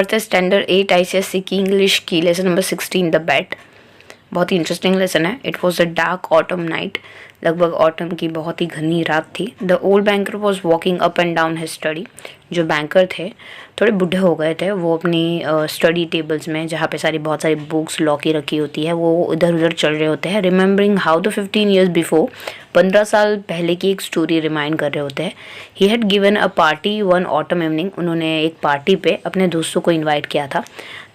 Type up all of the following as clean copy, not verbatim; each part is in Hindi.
पढ़ते हैं स्टैंडर्ड 8 ICSE की इंग्लिश की लेसन नंबर 16 द बैट। बहुत ही इंटरेस्टिंग लेसन है। It was a dark autumn night, लगभग ऑटम की बहुत ही घनी रात थी। The old banker was walking up and down his study. जो बैंकर थे थोड़े बूढ़े हो गए थे, वो अपनी स्टडी टेबल्स में जहाँ पे बहुत सारी बुक्स लॉ की रखी होती है वो इधर उधर चल रहे होते हैं। Remembering how the 15 years before, 15 साल पहले की एक स्टोरी रिमाइंड कर रहे होते हैं। He had given a party one autumn evening, उन्होंने एक पार्टी पे अपने दोस्तों को इन्वाइट किया था।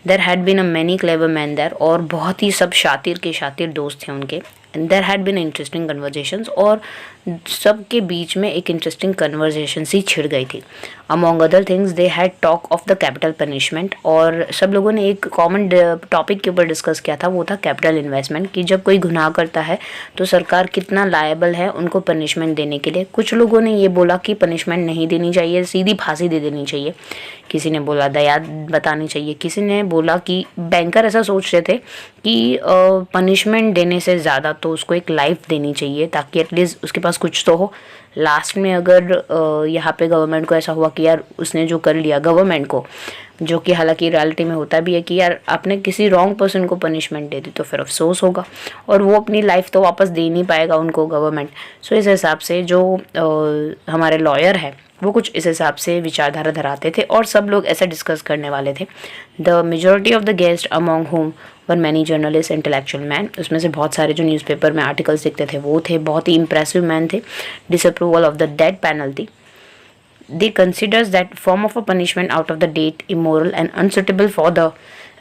There had been a many clever man देर, और बहुत ही सब शातिर के शातिर दोस्त थे उनके। And there had been interesting conversations, और सबके बीच में एक इंटरेस्टिंग कन्वर्जेशन सी छिड़ गई थी। Among other things they had talk of the capital punishment, और सब लोगों ने एक कॉमन टॉपिक के ऊपर डिस्कस किया था, वो था कैपिटल इन्वेस्टमेंट, कि जब कोई गुनाह करता है तो सरकार कितना लायबल है उनको पनिशमेंट देने के लिए। कुछ लोगों ने ये बोला कि पनिशमेंट नहीं देनी चाहिए, सीधी फांसी दे देनी चाहिए। किसी ने बोला दया बतानी चाहिए। किसी ने बोला कि बैंकर ऐसा सोच रहे थे कि पनिशमेंट देने से ज़्यादा तो उसको एक लाइफ देनी चाहिए, ताकि एटलीस्ट उसके पास कुछ तो हो। लास्ट में अगर यहाँ पे गवर्नमेंट को ऐसा हुआ कि यार उसने जो कर लिया गवर्नमेंट को, जो कि हालांकि रियलिटी में होता भी है कि यार आपने किसी रॉन्ग पर्सन को पनिशमेंट दे दी तो फिर अफसोस होगा, और वो अपनी लाइफ तो वापस दे नहीं पाएगा उनको गवर्नमेंट। सो इस हिसाब से जो हमारे लॉयर है वो कुछ इस हिसाब से विचारधारा धराते थे, और सब लोग ऐसा डिस्कस करने वाले थे। The majority of the guest among home were many journalist intellectual man, उसमें से बहुत सारे जो न्यूज़पेपर में आर्टिकल्स लिखते थे वो थे, बहुत ही इंप्रेसिव मैन थे। Disapproval of the death penalty, they considers that form of a punishment out of the date immoral and unsuitable for the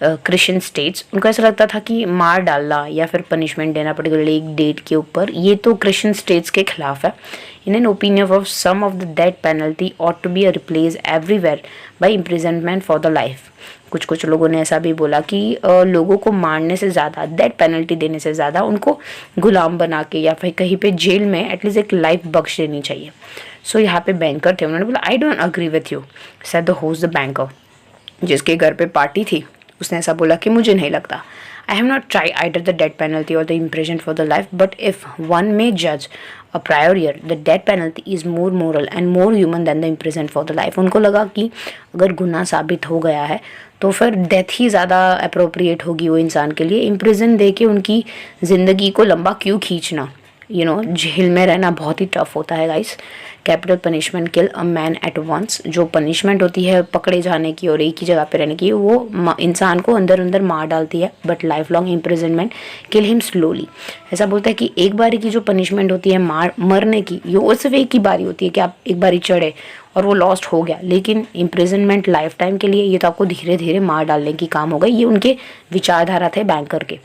Christian states. उनको ऐसा लगता था कि मार डालना या फिर पनिशमेंट देना पर्टिकुलरली एक डेट के ऊपर, ये तो क्रिश्चियन स्टेट्स के खिलाफ है। In an opinion of some of the death penalty ought to be replace everywhere by imprisonment for the life. कुछ लोगों ने ऐसा भी बोला कि लोगों को मारने से ज़्यादा, डेथ पेनल्टी देने से ज़्यादा उनको गुलाम बना के या फिर कहीं पे जेल में एटलीस्ट एक लाइफ बख्श देनी चाहिए। सो यहाँ पे बैंकर थे, उन्होंने बोला I don't agree with you, said the host the banker. जिसके घर पे पार्टी थी उसने ऐसा बोला कि मुझे नहीं लगता। I have not try either the death penalty or the imprison for the life, but if one may जज a prior year the death penalty is more moral and more human than the imprison for the life. उनको लगा कि अगर गुनाह साबित हो गया है तो फिर डेथ ही ज़्यादा अप्रोप्रिएट होगी वो इंसान के लिए। इम्प्रिजन दे के उनकी ज़िंदगी को लंबा क्यों खींचना, जेल में रहना बहुत ही टफ होता है guys. Capital punishment kill a man eight once, जो पनिशमेंट होती है पकड़े जाने की और एक ही जगह पे रहने की, वो इंसान को अंदर अंदर मार डालती है। But life long imprisonment kill him slowly. ऐसा बोलता है कि एक बारी की जो पनिशमेंट होती है मरने की, ये सिर्फ एक ही बारी होती है कि आप एक बारी चढ़े और वो लॉस्ट हो गया, लेकिन इम्प्रिजनमेंट लाइफ टाइम के लिए ये तो आपको धीरे धीरे मार डालने की काम हो गई। ये उनके विचारधारा थे बैंकर के।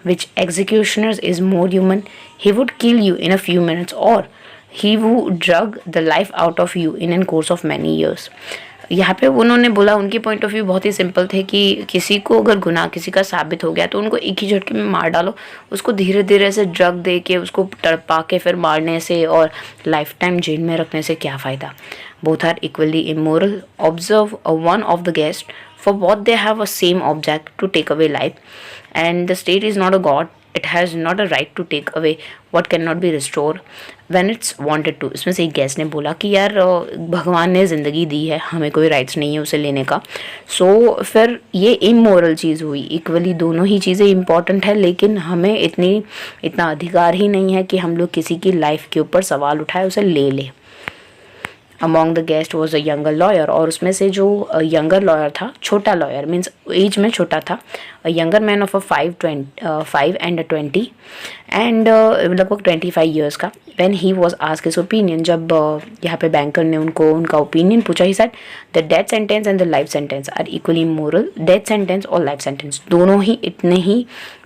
Which executioners is more human, he would kill you in a few minutes, और he would drug the life out of you in an course of many years. यहाँ पे उन्होंने बोला, उनके पॉइंट ऑफ व्यू बहुत ही सिंपल थे कि किसी को अगर गुनाह किसी का साबित हो गया तो उनको एक ही झटके में मार डालो, उसको धीरे धीरे से ड्रग दे के उसको तड़पा के फिर मारने से और लाइफ टाइम जेल में रखने से क्या फ़ायदा। Both are equally immoral. Observe one of the guest for what they have a same object to take away life, and the state is not a god, it has not a right to take away what cannot be restored when it's wanted to। इसमें से एक गेस्ट ने बोला कि यार भगवान ने ज़िंदगी दी है, हमें कोई राइट्स नहीं है उसे लेने का। सो फिर ये इमोरल चीज़ हुई। इक्वली दोनों ही चीज़ें इंपॉर्टेंट है, लेकिन हमें इतना अधिकार ही नहीं है कि हम लोग किसी की लाइफ के ऊपर सवाल उठाए उसे ले ले। Among the guest was a younger lawyer, और उसमें से जो यंगर लॉयर था, छोटा लॉयर मीन्स एज में छोटा था, younger man of a 5 and 20 and लगभग 25 ईयर्स का। When he was asked his opinion, जब यहाँ पे बैंकर ने उनका ओपिनियन पूछा, he said the death sentence and the life sentence are equally moral. Death sentence और लाइफ सेंटेंस दोनों ही इतने ही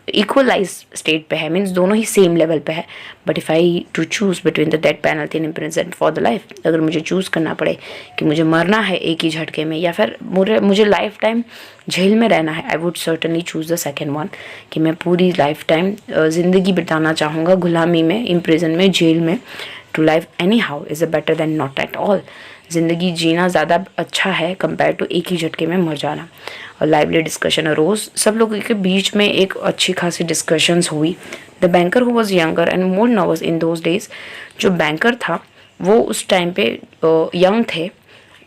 इक्वलाइज स्टेट पे है, मीन्स दोनों ही सेम लेवल पे है। But if I to choose between the death penalty and imprisonment for the life, अगर मुझे चूज़ करना पड़े कि मुझे मरना है एक ही झटके में या फिर मुझे लाइफ टाइम जेल में रहना है, I would certainly choose the second one, कि मैं पूरी लाइफ टाइम ज़िंदगी बिताना चाहूँगा गुलामी में, इम्प्रिजन में, जेल में। To life any how is a better than not at all. ज़िंदगी जीना ज़्यादा अच्छा है कंपेयर टू एक ही झटके में मर जाना। और लाइवली डिस्कशन अरोज, सब लोगों के बीच में एक अच्छी खासी डिस्कशंस हुई। The banker who was younger and more nervous in those days, जो बैंकर था वो उस टाइम पे यंग थे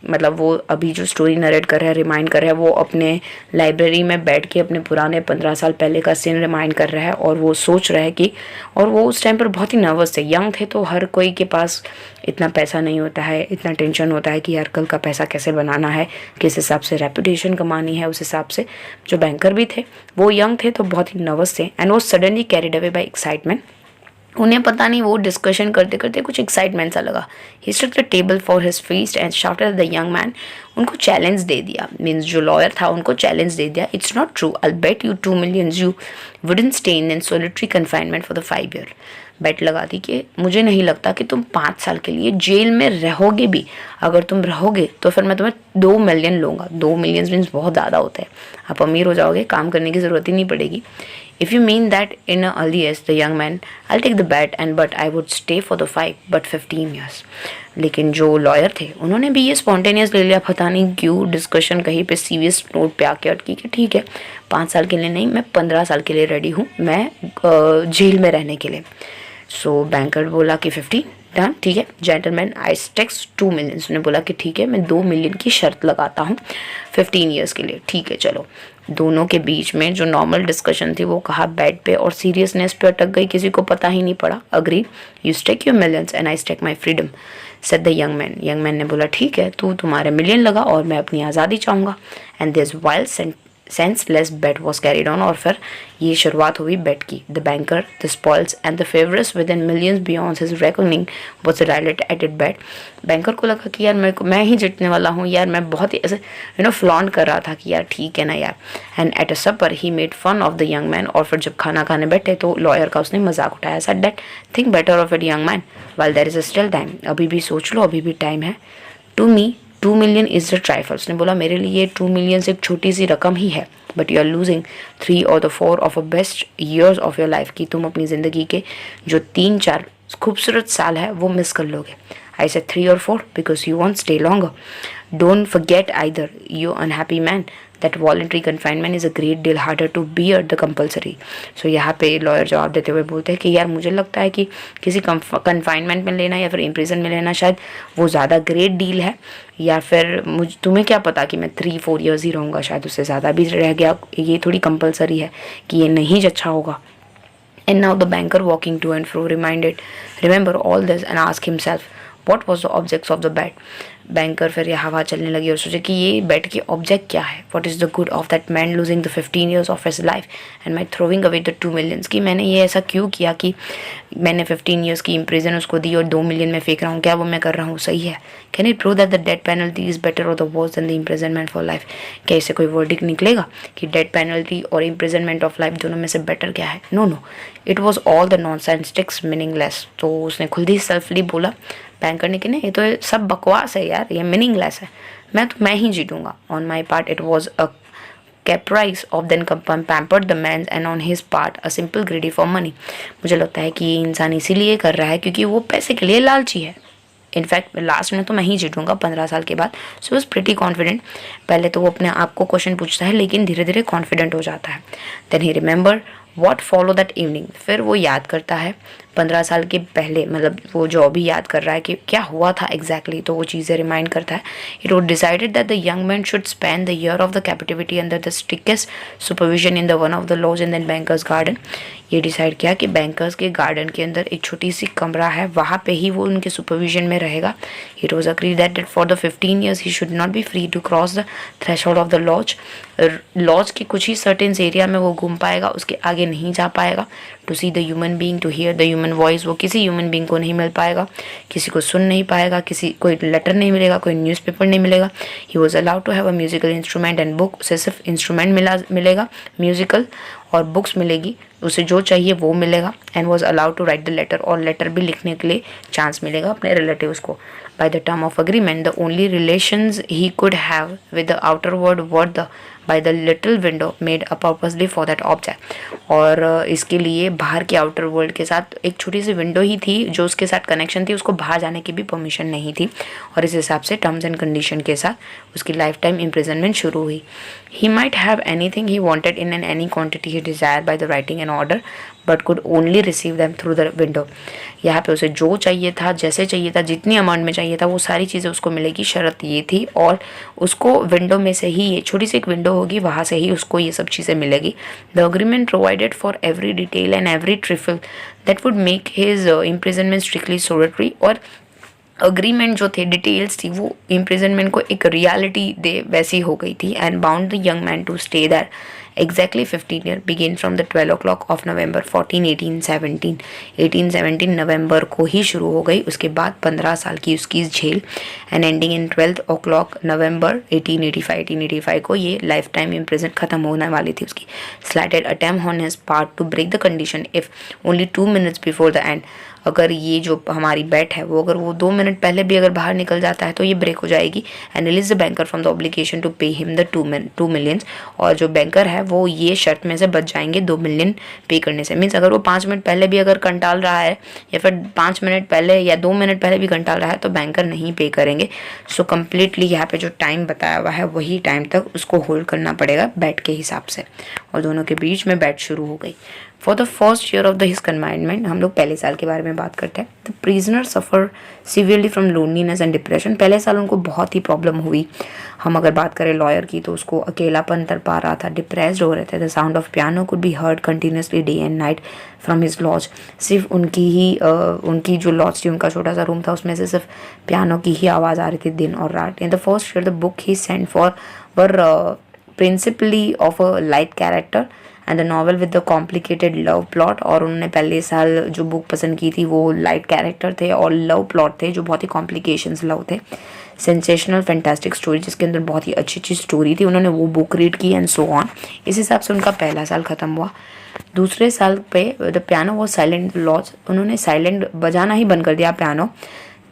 मतलब वो अभी जो स्टोरी नरेट कर रहा है, रिमाइंड कर रहा है, वो अपने लाइब्रेरी में बैठ के अपने पुराने 15 साल पहले का सीन रिमाइंड कर रहा है और वो सोच रहा है कि, और वो उस टाइम पर बहुत ही नर्वस थे, यंग थे, तो हर कोई के पास इतना पैसा नहीं होता है, इतना टेंशन होता है कि यार कल का पैसा कैसे बनाना है, किस हिसाब से रेपुटेशन कमानी है, उस हिसाब से जो बैंकर भी थे वो यंग थे तो बहुत ही नर्वस थे। एंड वो suddenly carried away by excitement, उन्हें पता नहीं वो डिस्कशन करते करते कुछ एक्साइटमेंट सा लगा। He stood the table for his feast and shouted at the young man, उनको चैलेंज दे दिया, मीन्स जो लॉयर था उनको चैलेंज दे दिया, it's not true, I bet you 2 million you wouldn't stay in solitary confinement for the 5 year। बेट लगा दी कि मुझे नहीं लगता कि तुम 5 साल के लिए जेल में रहोगे भी, अगर तुम रहोगे तो फिर मैं तुम्हें 2 million लूँगा। 2 million मीन्स बहुत ज़्यादा होता है, आप अमीर हो जाओगे, काम करने की ज़रूरत ही नहीं पड़ेगी। If you mean that in a early age, the young man, I'll take the bet and but I would stay for the 5 but 15 years। लेकिन जो लॉयर थे उन्होंने भी ये स्पॉन्टेनियस ले लिया, पता नहीं क्यों डिस्कशन कहीं पे सीरियस नोट पे आके अटकी कि ठीक है 5 साल के लिए नहीं, मैं 15 साल के लिए रेडी हूँ, मैं जेल में रहने के लिए। सो बैंकर बोला कि 15 डन, ठीक है जेंटलमैन, आई टेक्स 2 million। उसने बोला कि ठीक है मैं 2 million की शर्त लगाता हूँ 15 years के लिए, ठीक है चलो। दोनों के बीच में जो नॉर्मल डिस्कशन थी वो कहा बेड पे और सीरियसनेस पे अटक गई, किसी को पता ही नहीं पड़ा। Agree, you stake your millions and I stake my freedom, said the young man. Young man ने बोला ठीक है, तू तुम्हारे मिलियन लगा और मैं अपनी आज़ादी चाहूँगा। And this wild senseless bet was carried on, और फिर ये शुरुआत हुई बेट की। The banker, the spoils and the favourites with in millions beyond his reckoning was dilate at it bet. Banker को लगा कि यार मैं ही जीतने वाला हूँ यार, मैं बहुत ही ऐसे फ्लॉन्ट कर रहा था कि यार ठीक है ना यार। And at a supper he made fun of the young man, और फिर जब खाना खाने बैठे तो लॉयर का उसने मजाक उठाया। Said that think better of it young man while there is still time, अभी भी सोच लो, अभी भी टाइम है। To me 2 million is the trifle, उसने बोला मेरे लिए 2 million एक छोटी सी रकम ही है, but you are losing 3 or 4 of a best years of your life, कि तुम अपनी ज़िंदगी के जो 3-4 खूबसूरत साल है वो मिस कर लोगे। I said 3 or 4 because you want stay longer. Don't forget either you unhappy man that voluntary confinement is a great deal harder to bear the compulsory. So यहाँ पे लॉयर जवाब देते हुए बोलते हैं कि यार मुझे लगता है कि किसी कन्फाइनमेंट में लेना या फिर इम्प्रिजन में लेना शायद वो ज़्यादा ग्रेट डील है, या फिर तुम्हें क्या पता कि मैं 3-4 years ही रहूँगा, शायद उससे ज़्यादा भी रह गया, ये थोड़ी कंपल्सरी है कि ये नहीं अच्छा होगा। And now the banker walking to and fro remember all this and ask himself what was the objects of the bet। Banker फिर ये हवा चलने लगी और सोचे कि ये बेट की ऑब्जेक्ट क्या है, what is the good of that man losing the 15 years of his life and my throwing away the 2 million, कि मैंने ये ऐसा क्यों किया कि मैंने 15 years की इम्प्रिजन उसको दी और 2 million में फेंक रहा हूँ, क्या वो मैं कर रहा हूँ सही है? Can it prove that the death penalty is better or the worse than the imprisonment for life? क्या इससे कोई वर्डिक निकलेगा कि डेथ पेनल्टी और इम्प्रिजनमेंट ऑफ लाइफ दोनों में से बेटर क्या है? No, it was all the nonsense ticks meaningless. तो उसने खुद ही सेल्फली बोला बैंकर ने कि नहीं, ये तो सब बकवास है यार, ये मीनिंगलेस है, मैं ही जीतूंगा। On my part it was a caprice of then pampered the man and on his part a simple greedy for money। मुझे लगता है कि ये इंसान इसीलिए कर रहा है क्योंकि वो पैसे के लिए लालची है। इनफैक्ट लास्ट में तो मैं ही जीतूंगा 15 साल के बाद। So was pretty confident. पहले तो वो अपने आप को क्वेश्चन पूछता है लेकिन धीरे धीरे कॉन्फिडेंट हो जाता है। Then he remember what follow that evening, फिर वो याद करता है 15 साल के पहले, मतलब वो जो अभी याद कर रहा है कि क्या हुआ था एग्जैक्टली, तो वो चीज़ें रिमाइंड करता है। It was decided that the young man should spend the year of the captivity under the strictest supervision in the one of the lodge in the banker's garden. ये डिसाइड किया कि बैंकर्स के गार्डन के अंदर एक छोटी सी कमरा है, वहाँ पे ही वो उनके सुपरविजन में रहेगा। It was agree that for the 15 years he should not be free to cross the threshold of the lodge. Lodge के कुछ ही सर्टेन एरिया में वो घूम पाएगा, उसके आगे नहीं जा पाएगा। To see the human being, to hear the human voice, वो किसी ह्यूमन बीइंग को नहीं मिल पाएगा, किसी को सुन नहीं पाएगा, किसी कोई लेटर नहीं मिलेगा, कोई न्यूज़पेपर नहीं मिलेगा। He was allowed to have a musical instrument and book, उसे सिर्फ इंस्ट्रूमेंट मिलेगा म्यूजिकल, और बुक्स मिलेगी, उसे जो चाहिए वो मिलेगा। And was allowed to write the letter, और लेटर भी लिखने के लिए चांस मिलेगा अपने रिलेटिव्स को। By the term of agreement the only relations he could have with the outer world were the by the little window made a purposely for that object. और इसके लिए बाहर के आउटर वर्ल्ड के साथ एक छोटी सी विंडो ही थी जो उसके साथ कनेक्शन थी, उसको बाहर जाने की भी परमिशन नहीं थी, और इस हिसाब से टर्म्स एंड कंडीशन के साथ उसकी लाइफ टाइम इम्प्रिजनमेंट शुरू हुई। He might have anything he wanted in an any quantity he desire by the writing an an order but could only receive them through the window. यहाँ पे उसे जो चाहिए था, जैसे चाहिए था, जितनी अमाउंट में चाहिए था, वो सारी चीज़ें उसको मिलेगी। शर्त ये थी, और उसको विंडो में से ही, ये छोटी सी एक विंडो होगी, वहाँ से ही उसको ये सब चीज़ें मिलेगी। The agreement provided for every detail and every trifle that would make his imprisonment strictly solitary. और अग्रीमेंट जो थे, डिटेल्स थी, वो इम्प्रिजनमेंट को एक रियलिटी दे वैसी हो गई थी। And bound the young man to stay there exactly 15 year begin from the 12 o'clock of November 1817 नवंबर को ही शुरू हो गई। उसके बाद 15 साल की उसकी झेल, एंड एंडिंग इन 12 o'clock नवंबर 1885 को ये लाइफ टाइम इम्प्रिजन खत्म होने वाली थी उसकी। Slightest attempt on his part to break the condition if only 2 minutes before the end. अगर ये जो हमारी बेट है वो, अगर वो 2 मिनट पहले भी अगर बाहर निकल जाता है तो ये ब्रेक हो जाएगी। And release the banker from the obligation to pay him the 2 million। और जो बैंकर है वो ये शर्त में से बच जाएंगे 2 million पे करने से। मीन्स अगर वो 5 मिनट पहले भी अगर कंटाल रहा है, या फिर 5 मिनट पहले या 2 मिनट पहले भी कंटाल रहा है, तो बैंकर नहीं पे करेंगे। सो कम्प्लीटली यहाँ पे जो टाइम बताया हुआ है वही टाइम तक उसको होल्ड करना पड़ेगा बैट के हिसाब से। और दोनों के बीच में बैट शुरू हो गई। For the first year of the his confinement, हम लोग पहले साल के बारे में बात करते हैं। The prisoner suffer severely from loneliness and depression. पहले साल उनको बहुत ही प्रॉब्लम हुई। हम अगर बात करें लॉयर की, तो उसको अकेलापन तड़पा रहा था, डिप्रेस्ड हो रहे थे। The sound of piano could be heard continuously day and night from his lodge. सिर्फ उनकी जो लॉज थी, उनका छोटा सा रूम था, उसमें से सिर्फ पियानो की ही आवाज़ आ रही थी दिन और रात। In the first year the book he sent for were principally of a light character and the novel with the complicated love plot. और उन्होंने पहले साल जो बुक पसंद की थी वो लाइट कैरेक्टर थे और लव प्लॉट थे जो बहुत ही कॉम्प्लिकेशंस लव थे। सेंसेशनल फैंटास्टिक स्टोरी, जिसके अंदर बहुत ही अच्छी अच्छी स्टोरी थी, उन्होंने वो बुक रीड की एंड सो ऑन। इस हिसाब से उनका पहला साल ख़त्म हुआ। दूसरे साल पे द पियानो वो साइलेंट लॉज, उन्होंने साइलेंट बजाना ही बंद कर दिया piano.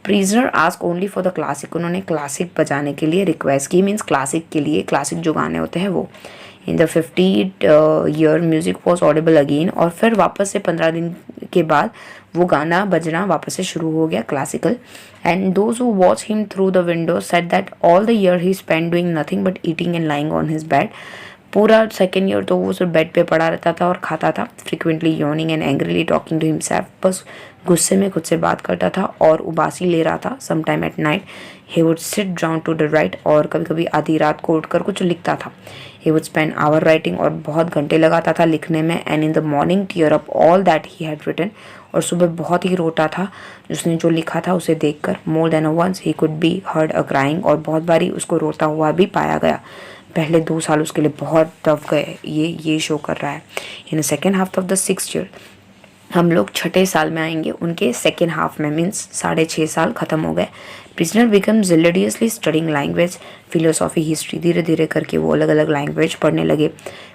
Prisoner ask only for the classic, उन्होंने क्लासिक बजाने के लिए रिक्वेस्ट की। मीन्स क्लासिक के लिए, क्लासिक जो गाने होते हैं वो। In the 50th year music was Audible again. और फिर वापस से 15 दिन के बाद वो गाना बजना वापस से शुरू हो गया, classical. And those who watch him through the window said that all the year he spend doing nothing but eating and lying on his bed. पूरा सेकेंड ईयर तो वो सिर्फ बेड पे पड़ा रहता था और खाता था। Frequently yawning and angrily talking to himself, बस गुस्से में खुद से बात करता था और उबासी ले रहा था। Some time at night he would sit down to the write, और कभी कभी आधी रात को उठकर कुछ लिखता था। He would spend hour writing, और बहुत घंटे लगाता था लिखने में। And in the morning tear up all that he had written, और सुबह बहुत ही रोता था उसने जो लिखा था उसे देखकर। More than once he could be heard a crying, और बहुत बारी उसको रोता हुआ भी पाया गया। पहले 2 साल उसके लिए बहुत टफ गए, ये शो कर रहा है। In second half of the 6th year, हम लोग छठे साल में आएंगे उनके सेकेंड हाफ में, मीन्स 6.5 साल ख़त्म हो गए। Prisoner become zealously studying language, philosophy, history. धीरे धीरे करके वो अलग अलग लैंग्वेज पढ़ने लगे,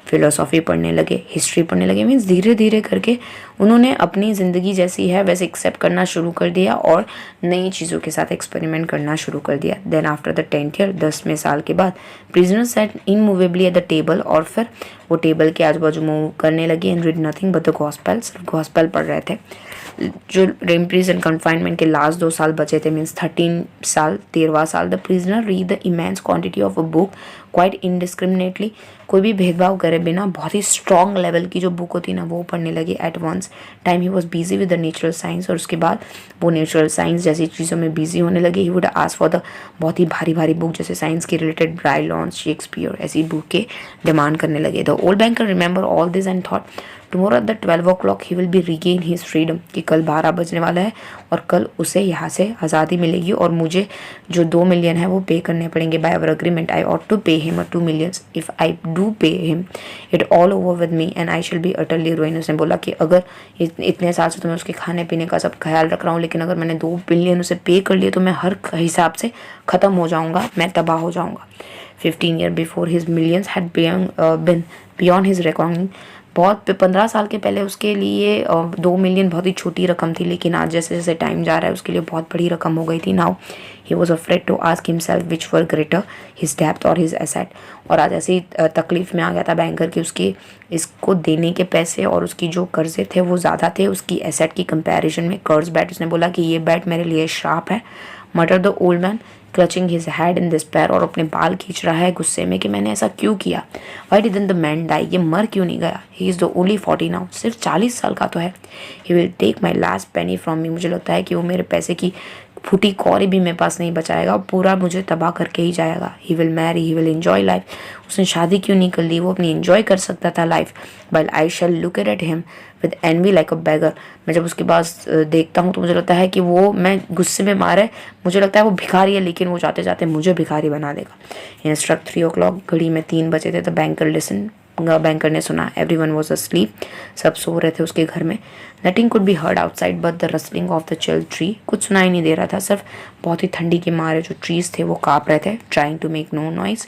फिलोसॉफी पढ़ने लगे, हिस्ट्री पढ़ने लगे। मीन्स धीरे धीरे करके उन्होंने अपनी ज़िंदगी जैसी है वैसे एक्सेप्ट करना शुरू कर दिया और नई चीज़ों के साथ एक्सपेरिमेंट करना शुरू कर दिया। Then after the 10th year, 10वें साल के बाद, prisoner sat immovably at the table, और फिर वो टेबल के आजू बाजू मूव करने लगे। And read nothing but the gospel, सिर्फ गॉस्पेल पढ़ रहे थे। जो इम्प्रिजन कन्फाइनमेंट के लास्ट 2 साल बचे थे, मीन्स 13 साल, 13वां साल, the prisoner read the immense quantity of a book quite indiscriminately, कोई भी भेदभाव करे बिना बहुत ही स्ट्रॉन्ग लेवल की जो बुक होती ना वो पढ़ने लगे at once time. He was busy with the natural science, और उसके बाद वो नेचुरल साइंस जैसी चीज़ों में बिजी होने लगे। He would ask for the बहुत ही भारी भारी बुक, जैसे साइंस के रिलेटेड ब्राइलॉन, शेक्सपियर, ऐसी बुक के डिमांड करने लगे। The old banker remember all this and thought tomorrow at the 12 o'clock he will be regain his freedom, कि कल 12 बजने वाला है और कल उसे यहाँ से आज़ादी मिलेगी, और मुझे जो 2 million है वो पे करने पड़ेंगे by our agreement. I ought to pay him 2 million, if I do pay him it all over with me and I shall be utterly ruin. उसने बोला कि अगर इतने साल से तो मैं उसके खाने पीने का सब ख्याल रख रहा हूँ, लेकिन अगर मैंने 2 billion उसे पे कर लिए तो मैं हर हिसाब से ख़त्म हो जाऊँगा, मैं तबाह हो जाऊँगा। 15 years before his millions had been beyond his recording, बहुत 15 साल के पहले उसके लिए 2 million बहुत ही छोटी रकम थी, लेकिन आज जैसे जैसे टाइम जा रहा है उसके लिए बहुत बड़ी रकम हो गई थी। Now he was afraid to ask himself which were greater, his depth और हिज एसेट। और आज ऐसी तकलीफ में आ गया था बैंकर कि उसके इसको देने के पैसे और उसकी जो कर्जे थे वो ज़्यादा थे उसकी एसेट की कंपैरिजन में। कर्ज बैट, उसने बोला कि ये बैट मेरे लिए श्राप है। मटर the old man, clutching his head in despair, और अपने बाल खींच रहा है गुस्से में कि मैंने ऐसा क्यों किया. Why didn't the man die? ये मर क्यों नहीं गया? He is the only 40 now. सिर्फ 40 साल का तो है. He will take my last penny from me. मुझे लगता है कि वो मेरे पैसे की फूटी कौड़ी भी मेरे पास नहीं बचाएगा, पूरा मुझे तबाह करके ही जाएगा. He will marry, he will enjoy life. उसने शादी क्यों नहीं कर ली? वो अपनी एंजॉय कर सकता था life. While I shall look at him with envy like a beggar. मैं जब उसके पास देखता हूँ तो मुझे लगता है कि वो, मैं गुस्से में मारे, मुझे लगता है वो भिखारी है, लेकिन वो जाते जाते मुझे भिखारी बना देगा. He struck 3 o'clock. घड़ी में 3 बजे थे. The banker listened. बैंकर ने सुना. Everyone was asleep. सब सो रहे थे उसके घर में. Nothing could be heard outside but the rustling of the chill tree. कुछ सुनाई नहीं दे रहा था, सिर्फ बहुत ही ठंडी के मारे जो ट्रीज थे वो काँप रहे थे. Trying to make no noise.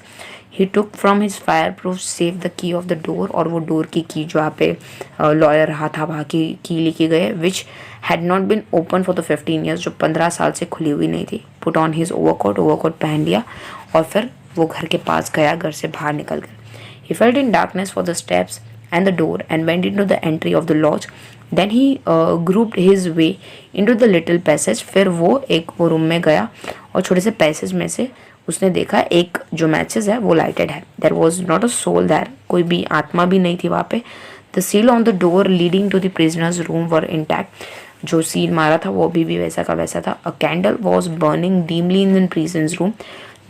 He took from his fire proof safe the key of the door. और वो डोर की जहाँ पे लॉयर रहा था वहाँ की लेके गए, which had not been open for the 15 years, जो 15 साल से खुली हुई नहीं थी. पुट ऑन हिज ओवरकोट पहन लिया और फिर वो घर के पास गया, घर से बाहर निकल गया. He felt in darkness for the steps and the door and went into the entry of the lodge. Then he groped his way into the little passage. फिर वो रूम में गया और छोटे से पैसेज में से उसने देखा एक जो मैचेस है वो लाइटेड है. There was not a soul there. कोई भी आत्मा भी नहीं थी वहाँ पे. The seal on the door leading to the prisoner's room were intact. जो सील मारा था वो अभी भी वैसा का वैसा था. A candle was burning dimly in the prison's room.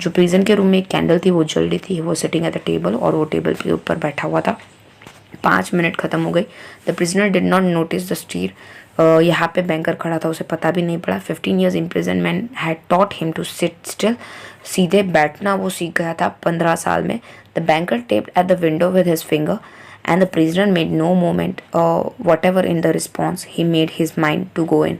जो प्रिजन के रूम में एक कैंडल थी वो जल रही थी. वो सिटिंग एट द टेबल, और वो टेबल के ऊपर बैठा हुआ था. 5 मिनट खत्म हो गई. The prisoner did not notice the stir. यहाँ पे बैंकर खड़ा था, उसे पता भी नहीं पड़ा. 15 years imprisonment had taught him to sit still. सीधे बैठना वो सीख गया था 15 साल में. The banker tapped at the window with his finger and the prisoner made no movement whatever in the response. He made his mind to go in.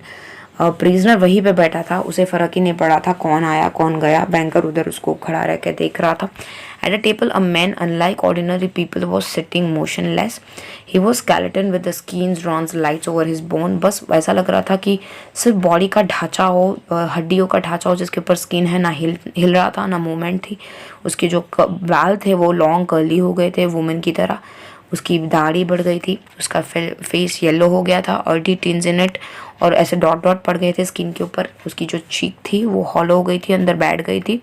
Prisoner वहीं पे बैठा था, उसे फ़र्क ही नहीं पड़ा था कौन आया कौन गया. बैंकर उधर उसको खड़ा रह के देख रहा था. At a table a man unlike ordinary people was sitting motionless. He was skeleton with the skins drones lights over his bone. बस वैसा लग रहा था कि सिर्फ बॉडी का ढांचा हो, हड्डियों का ढांचा हो जिसके ऊपर स्किन है. ना हिल रहा था ना मूवमेंट थी. उसके जो बाल थे वो लॉन्ग कर्ली हो गए थे वुमेन की तरह. उसकी दाढ़ी बढ़ गई थी. उसका फेस येलो हो गया था, अर्डी टिंज इन इट, और ऐसे डॉट डॉट पड़ गए थे स्किन के ऊपर. उसकी जो चीक थी वो हॉलो हो गई थी, अंदर बैठ गई थी.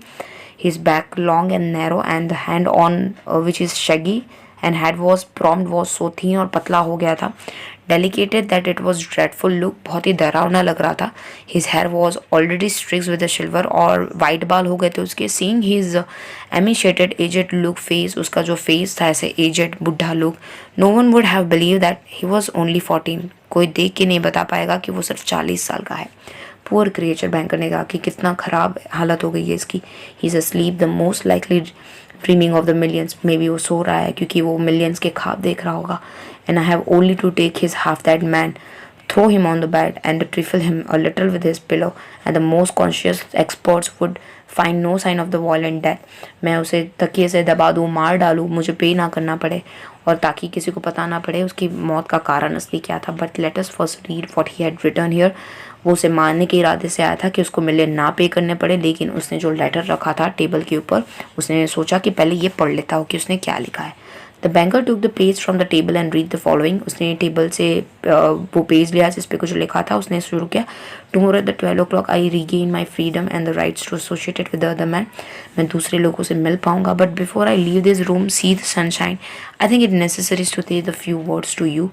His back long and narrow and the hand on which is shaggy and had was prompt was so थी, और पतला हो गया था. डेलिकेटेड that it was dreadful look. बहुत ही डरावना लग रहा था. His hair was already streaks with the silver, और वाइट बाल हो गए थे उसके. Seeing his emaciated aged look face, उसका जो फेस था ऐसे एजेड बुढ़ा look. No one would have believe that he was only 14. कोई देख के नहीं बता पाएगा कि वो सिर्फ 40 साल का है. पुअर क्रिएचर, बैंकर ने कहा कि कितना ख़राब हालत हो गई है इसकी. He is asleep the most likely dreaming of the millions. May be वो सो रहा है क्योंकि वो मिलियंस के ख्वाब देख रहा होगा. And I have only to take his half that man, throw him on the bed and trifle him a little with his pillow, and the most conscious experts would find no sign of the violent death. मैं उसे तकिए से दबा दूँ, मार डालूँ, मुझे पे ना करना पड़े, और ताकि किसी को पता ना पड़े उसकी मौत का कारण असली क्या था. But let us first read what he had written here. वो उसे मारने के इरादे से आया था कि उसको मिले ना पे करने पड़े, लेकिन उसने जो लेटर रखा था टेबल के ऊपर, उसने सोचा कि पहले ये पढ़ लेता हो कि उसने क्या लिखा है. The banker took the page from the table and read the following. उसने टेबल से वो पेज लिया जिस पे कुछ लिखा था. उसने शुरू किया. Tomorrow at the 12 o'clock I regain my freedom and the rights to associated with the other man. मैं दूसरे लोगों से मिल पाऊंगा. But before I leave this room see the sunshine. I think it necessary to say the few words to you.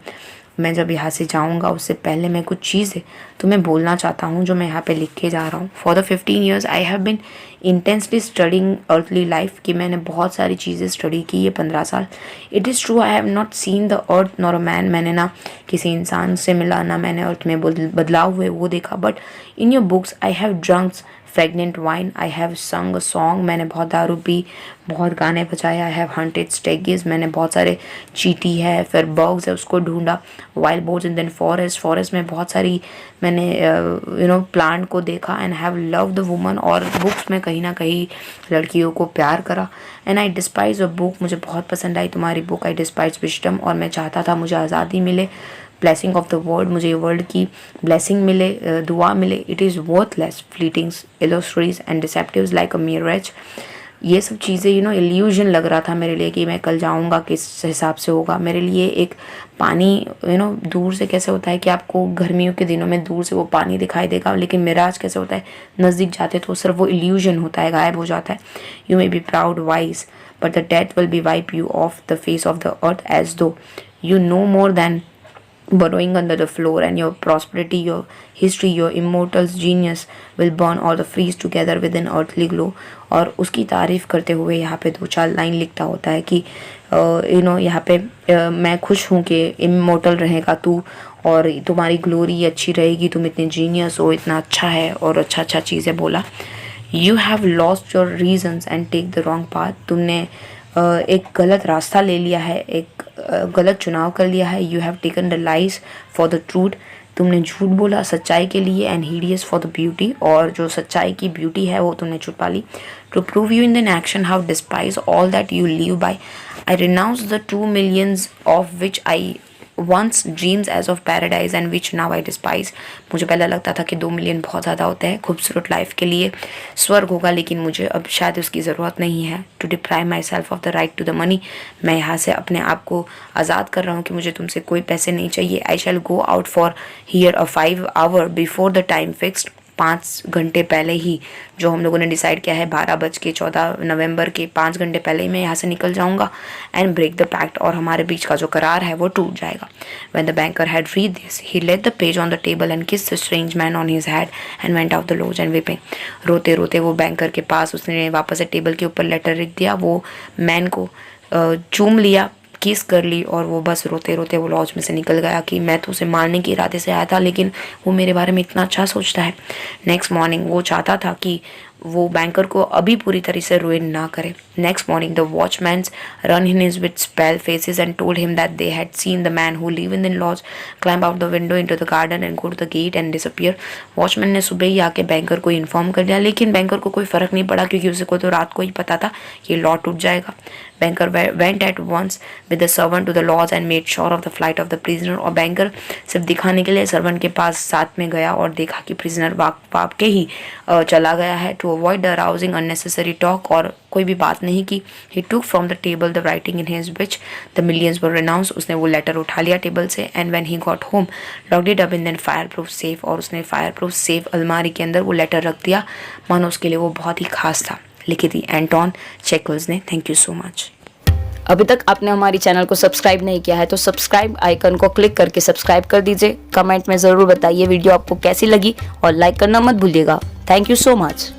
मैं जब यहाँ से जाऊँगा उससे पहले मैं कुछ चीज़ें तुम्हें बोलना चाहता हूँ जो मैं यहाँ पे लिख के जा रहा हूँ. For the 15 years I have been intensely studying earthly life. कि मैंने बहुत सारी चीज़ें स्टडी की ये 15 साल. It is true I have not seen the earth nor a man. मैंने ना किसी इंसान से मिला, ना मैंने अर्थ में बदलाव हुए वो देखा. But in your books I have drunks fragrant wine. I have संग अ सॉन्ग. मैंने बहुत दारू पी, बहुत गाने बजाए. I have hunted stags. मैंने बहुत सारे चीटी है, फिर बर्ग्स है उसको ढूंढा. Wild boars and then forest में बहुत सारी मैंने प्लांट को देखा. And have love the woman. और बुक्स में कहीं ना कहीं लड़कियों को प्यार करा. And I despise a book. मुझे बहुत पसंद आई तुम्हारी बुक. आई डिस्पाइज विजडम. और मैं चाहता था मुझे आज़ादी मिले. Blessing of the world. मुझे वर्ल्ड की ब्लेसिंग मिले, दुआ मिले. It is worthless fleeting, illusory and deceptive like a mirage. ये सब चीज़ें इल्यूजन लग रहा था मेरे लिए कि मैं कल जाऊंगा किस हिसाब से होगा मेरे लिए। एक पानी दूर से कैसे होता है कि आपको गर्मियों के दिनों में दूर से वो पानी दिखाई देगा, लेकिन मिराज कैसे होता है, नज़दीक जाते तो सिर्फ वो इल्यूजन होता है, गायब हो जाता है। You may be proud wise but the death will be wipe you off the face of the earth as though you know more than burrowing under the floor, and your prosperity, your history, your immortal's genius will burn or the freeze together with an earthly glow। और उसकी तारीफ़ करते हुए यहाँ पे 2-4 लाइन लिखता होता है कि यहाँ पे मैं खुश हूँ कि इमोर्टल रहेगा तू और तुम्हारी ग्लोरी अच्छी रहेगी, तुम इतने जीनियस हो, इतना अच्छा है, और अच्छा अच्छा चीज़ें बोला। You have lost your reasons and take the wrong path. तुमने एक गलत रास्ता ले लिया है, एक गलत चुनाव कर लिया है। You have taken the lies for the truth. तुमने झूठ बोला सच्चाई के लिए, and hideous for the beauty, और जो सच्चाई की ब्यूटी है वो तुमने छुपा ली। To prove you in an action how despise all that you live by, I renounce the 2 millions of which I once dreams as of paradise and which now I despise। मुझे पहले लगता था कि 2 मिलियन बहुत ज़्यादा होते हैं खूबसूरत लाइफ के लिए, स्वर्ग होगा, लेकिन मुझे अब शायद उसकी ज़रूरत नहीं है। To deprive my self of the right to the money, मैं यहाँ से अपने आप को आज़ाद कर रहा हूँ कि मुझे तुमसे कोई पैसे नहीं चाहिए। I shall go out for here a 5 hour before the time fixed, 5 घंटे पहले ही, जो हम लोगों ने डिसाइड किया है 12:14 नवंबर के 5 घंटे पहले ही मैं यहाँ से निकल जाऊँगा। एंड ब्रेक द पैक्ट, और हमारे बीच का जो करार है वो टूट जाएगा। When the banker had read this he let the page on the table and kissed the strange man on his head and went out the lodge and weeping. रोते रोते वो बैंकर के पास उसने वापस से टेबल के ऊपर लेटर लिख दिया, वो मैन को चूम लिया, किस कर ली, और वो बस रोते रोते वो लॉज में से निकल गया कि मैं तो उसे मारने के इरादे से आया था, लेकिन वो मेरे बारे में इतना अच्छा सोचता है। नेक्स्ट मॉर्निंग वो चाहता था कि वो बैंकर को अभी पूरी तरह से रुइन ना करे। Next morning the watchmen ran in his with pale faces and told him that they had seen the man who live in the lodge climb out the window into the garden and go to the gate and disappear. Watchman ने सुबह ही आके बैंकर को इन्फॉर्म कर दिया, लेकिन बैंकर को कोई फ़र्क नहीं पड़ा क्योंकि उसे को तो रात को ही पता था कि लॉ टूट जाएगा। Banker went at once with the servant to the lodge and made sure of the flight of the prisoner. और बैंकर सिर्फ दिखाने के लिए सर्वेंट के पास साथ में गया और देखा कि प्रिजनर वाप के ही चला गया है। To avoid the arousing unnecessary talk, और कोई भी बात नहीं की, he took from the table the writing in his which the millions were renounce. उसने वो लेटर उठा लिया टेबल से, and when he got home locked it up in then fire proof safe, और उसने फायर प्रूफ सेफ अलमारी के अंदर वो लेटर रख दिया, मानो उसके लिए वो बहुत ही खास था। लिखी थी एंटोन चेकोव्स ने। Thank you so much. अभी तक आपने हमारी चैनल को सब्सक्राइब नहीं किया है तो सब्सक्राइब आइकन को क्लिक करके सब्सक्राइब कर दीजिए। कमेंट में ज़रूर बताइए वीडियो आपको कैसी लगी, और लाइक करना मत भूलिएगा। Thank you so much.